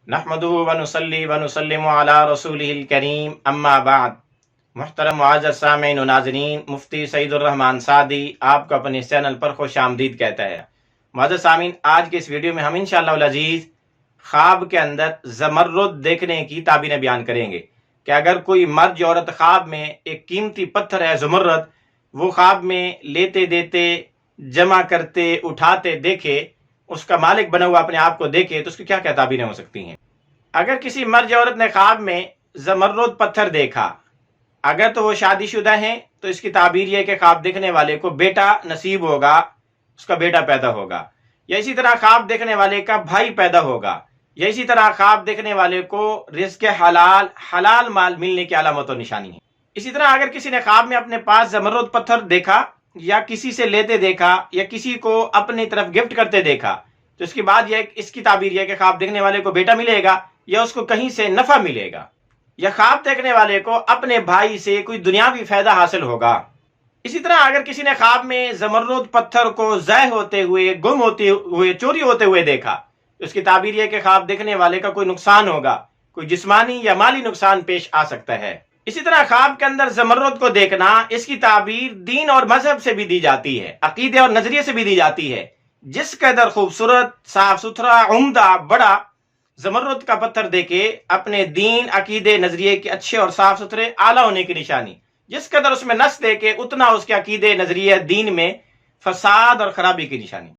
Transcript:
نحمدہ ونصلی ونسلم علی رسولہ الکریم اما بعد۔ محترم معزز سامعین و ناظرین، مفتی سعید الرحمان سعدی آپ کو اپنے چینل پر خوش آمدید کہتا ہے۔ معزز سامعین، آج کے اس ویڈیو میں ہم انشاءاللہ العزیز خواب کے اندر زمرد دیکھنے کی تعبیریں بیان کریں گے کہ اگر کوئی مرد یا عورت خواب میں ایک قیمتی پتھر ہے زمرد، وہ خواب میں لیتے دیتے جمع کرتے اٹھاتے دیکھے، اس کا مالک بنا ہوا اپنے آپ کو دیکھے، تو اس کی کیا کیا تعبیریں ہو سکتی ہیں؟ اگر کسی مرد یا عورت نے خواب میں زمرد پتھر دیکھا، اگر تو وہ شادی شدہ ہیں تو اس کی تعبیر یہ ہے کہ خواب دیکھنے والے کو بیٹا نصیب ہوگا، اس کا بیٹا پیدا ہوگا، یا اسی طرح خواب دیکھنے والے کا بھائی پیدا ہوگا، یا اسی طرح خواب دیکھنے والے کو رزق حلال مال ملنے کی علامت و نشانی ہے۔ اسی طرح اگر کسی نے خواب میں اپنے پاس زمرد پتھر دیکھا، یا کسی سے لیتے دیکھا، یا کسی کو اپنی طرف گفٹ کرتے دیکھا، تو اس کی بات یہ ہے، اس کی تعبیر یہ ہے کہ خواب دیکھنے والے کو بیٹا ملے گا، یا اس کو کہیں سے نفع ملے گا، یا خواب دیکھنے والے کو اپنے بھائی سے کوئی دنیاوی فائدہ حاصل ہوگا۔ اسی طرح اگر کسی نے خواب میں زمرد پتھر کو ضائع ہوتے ہوئے، گم ہوتے ہوئے، چوری ہوتے ہوئے دیکھا، تو اس کی تعبیر یہ ہے کہ خواب دیکھنے والے کا کوئی نقصان ہوگا، کوئی جسمانی یا مالی نقصان پیش آ سکتا ہے۔ اسی طرح خواب کے اندر زمرد کو دیکھنا، اس کی تعبیر دین اور مذہب سے بھی دی جاتی ہے، عقیدے اور نظریے سے بھی دی جاتی ہے۔ جس قدر خوبصورت، صاف ستھرا، عمدہ، بڑا زمرد کا پتھر دیکھے، اپنے دین، عقیدے، نظریے کے اچھے اور صاف ستھرے اعلیٰ ہونے کی نشانی۔ جس قدر اس میں نقص دیکھے، اتنا اس کے عقیدے، نظریے، دین میں فساد اور خرابی کی نشانی۔